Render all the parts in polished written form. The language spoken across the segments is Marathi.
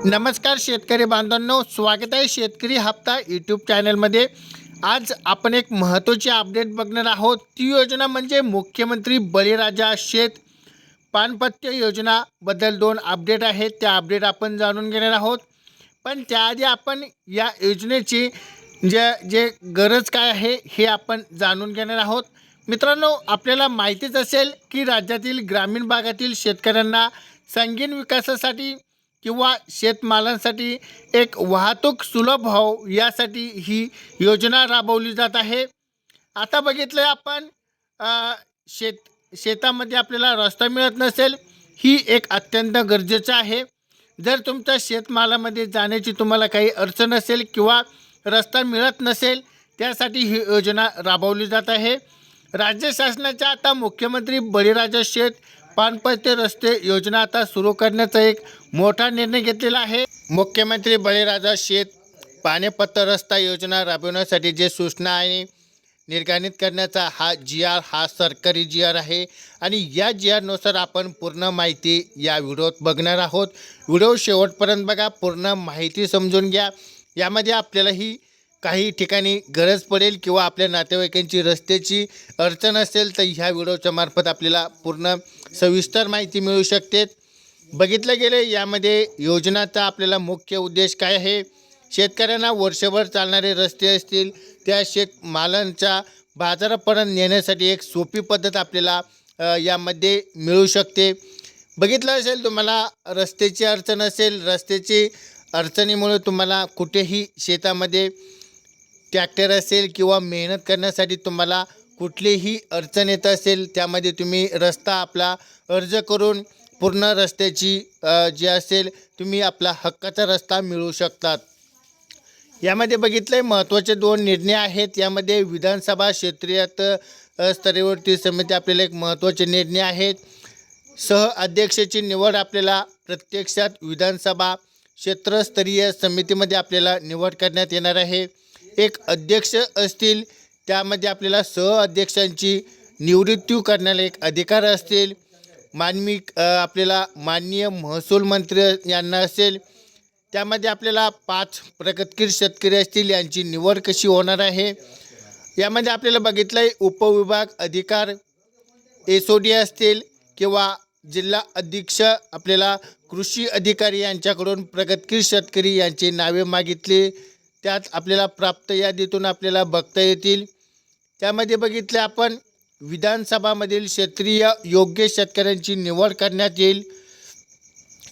नमस्कार शेतकरी बांधवांनो, स्वागत आहे शेतकरी हप्ता यूट्यूब चॅनलमध्ये। आज आपण एक महत्त्वाची अपडेट बघणार आहोत। ती योजना म्हणजे मुख्यमंत्री बळीराजा शेत पानपट्टी योजनाबद्दल 2 अपडेट आहेत। त्या अपडेट आपण जाणून घेणार आहोत। पण त्याआधी आपण या योजनेची जे गरज काय आहे हे आपण जाणून घेणार आहोत। मित्रांनो, आपल्याला माहितीच असेल की राज्यातील ग्रामीण भागातील शेतकऱ्यांना संगीन विकासासाठी किंवा शेतमालांसाठी एक वाहतूक सुलभ व्हाव यासाठी ही योजना राबवली जात आहे। आता बघितलं आपण शेतामध्ये आपल्याला रस्ता मिळत नसेल, ही एक अत्यंत गरजेचं आहे। जर तुमच्या शेतमालामध्ये जाण्याची तुम्हाला काही अडचण असेल किंवा रस्ता मिळत नसेल, त्यासाठी ही योजना राबवली जात आहे। राज्य शासनाच्या आता मुख्यमंत्री बळीराजा शेत पानपट्टी रस्ते योजना आता सुरू करण्याचा एक मोठा निर्णय घेतलेला आहे। मुख्यमंत्री बळीराजा शेत पाणीपट्टी रस्ता योजना राबवण्यासाठी जे सूचना आहे निर्गमित करण्याचा हा GR हा सरकारी GR आहे आणि या GR नुसार आपण पूर्ण माहिती या व्हिडिओत बघणार आहोत। व्हिडिओ शेवटपर्यंत बघा, पूर्ण माहिती समजून घ्या। यामध्ये आपल्यालाही काही ठिकाणी गरज पडेल किंवा आपल्या नातेवाईकांची रस्त्याची अडचण असेल तर ह्या व्हिडिओच्या मार्फत आपल्याला पूर्ण सविस्तर माहिती मिळू शकते। बघितलं गेले यामध्ये योजनाचा आपल्याला मुख्य उद्देश काय आहे, शेतकऱ्यांना वर्षभर चालणारे रस्ते असतील त्या शेतमालांच्या बाजारापर्यंत नेण्यासाठी एक सोपी पद्धत आपल्याला यामध्ये मिळू शकते। बघितलं असेल तुम्हाला रस्त्याची अडचण असेल, रस्त्याची अडचणीमुळे तुम्हाला कुठेही शेतामध्ये ट्रॅक्टर असेल किंवा मेहनत करण्यासाठी तुम्हाला कुठलीही अडचण येत असेल, त्यामध्ये तुम्ही रस्ता आपला अर्ज करून पूर्ण रस्त्याची जे असेल तुम्ही आपला हक्काचा रस्ता मिळवू शकतात। यामध्ये बघितलं महत्त्वाचे 2 निर्णय आहेत। यामध्ये विधानसभा क्षेत्रीय स्तरावरती समिती आपल्याला एक महत्त्वाचे निर्णय आहेत। सह अध्यक्षाची निवड आपल्याला प्रत्यक्षात विधानसभा क्षेत्रस्तरीय समितीमध्ये आपल्याला निवड करण्यात येणार आहे। एक अध्यक्ष असतील, त्यामध्ये आपल्याला सह अध्यक्षांची निवृत्ती करण्याला एक अधिकार असतील। आपल्याला माननीय महसूल मंत्री यांना असेल, त्यामध्ये आपल्याला 5 प्रगतशील शेतकरी असतील, यांची निवड कशी होणार आहे। यामध्ये आपल्याला बघितलं आहे उपविभाग अधिकार SOD असतील किंवा जिल्हा अधीक्षक आपल्याला कृषी अधिकारी यांच्याकडून प्रगतशील शेतकरी यांची नावे मागितली, त्यात आपल्याला प्राप्त यादीतून आपल्याला बघता येतील। त्यामध्ये बघितले आपण विधानसभामधील क्षेत्रीय योग्य शेतकऱ्यांची निवड करण्यात येईल।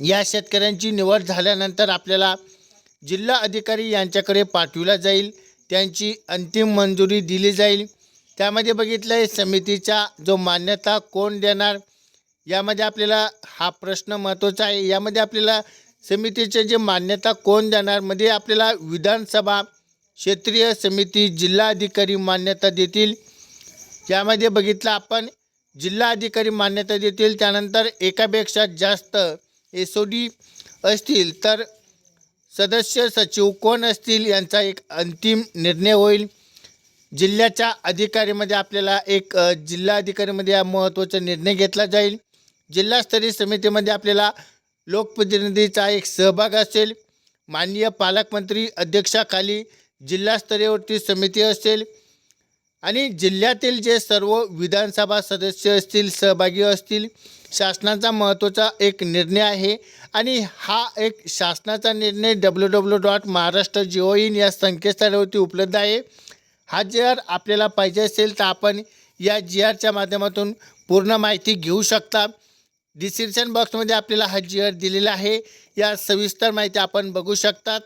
या शेतकऱ्यांची निवड झाल्यानंतर आपल्याला जिल्हा अधिकारी यांच्याकडे पाठविला जाईल, त्यांची अंतिम मंजुरी दिली जाईल। त्यामध्ये बघितलं आहे समितीचा जो मान्यता कोण देणार, यामध्ये आपल्याला हा प्रश्न महत्त्वाचा आहे। यामध्ये आपल्याला समितीचे जे मान्यता कोण देणार मध्ये आपल्याला विधानसभा क्षेत्रीय समिती जिल्हा अधिकारी मान्यता देतील। यामध्ये बघितलं आपण जिल्हा अधिकारी मान्यता देतील, त्यानंतर एकापेक्षा जास्त SOD असतील तर सदस्य सचिव कोण असतील यांचा एक अंतिम निर्णय होईल। जिल्ह्याच्या अधिकारीमध्ये आपल्याला एक जिल्हा अधिकारीमध्ये हा महत्त्वाचा निर्णय घेतला जाईल। जिल्हास्तरीय समितीमध्ये आपल्याला लोकप्रतिनिधीचा एक सहभाग असेल। माननीय पालकमंत्री अध्यक्षाखाली जिल्हास्तरीयवरती समिती असेल आणि जिल्ह्यातील जे सर्व विधानसभा सदस्य असतील सहभागी असतील। शासनाचा महत्त्वाचा एक निर्णय आहे आणि हा एक शासनाचा निर्णय www.maharashtra.gov.in या संकेतस्थळावरती उपलब्ध आहे। हा GR आपल्याला पाहिजे असेल तर आपण या GRच्या माध्यमातून पूर्ण माहिती घेऊ शकता। डिस्क्रिप्शन बॉक्समध्ये आपल्याला हा GR दिलेला आहे, या सविस्तर माहिती आपण बघू शकतात।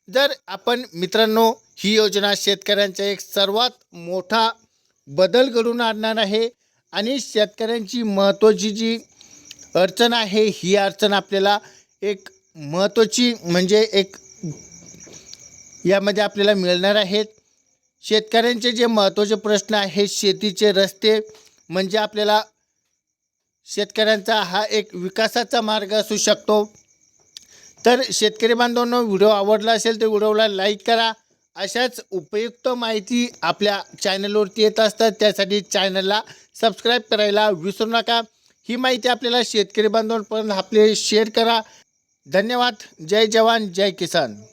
जर आपण मित्रांनो, ही योजना शेतकऱ्यांचा एक सर्वात मोठा बदल घडवून आणणार आहे आणि शेतकऱ्यांची महत्त्वाची जी अडचण आहे, ही अडचण आपल्याला एक महत्त्वाची म्हणजे एक यामध्ये आपल्याला मिळणार आहेत। शेतकऱ्यांचे जे महत्त्वाचे प्रश्न आहेत, शेतीचे रस्ते म्हणजे आपल्याला शेतकऱ्यांचा हा एक विकासाचा मार्ग असू शकतो। तर शेतकरी बांधवांनो, व्हिडिओ आवडला असेल तर व्हिडिओला लाईक करा। अशाच उपयुक्त माहिती आपल्या चॅनलवरती येत असतात, त्यासाठी चॅनलला सबस्क्राईब करायला विसरू नका। ही माहिती आपल्याला शेतकरी बांधवांपर्यंत आपले शेअर करा। धन्यवाद. जय जवान जय किसान.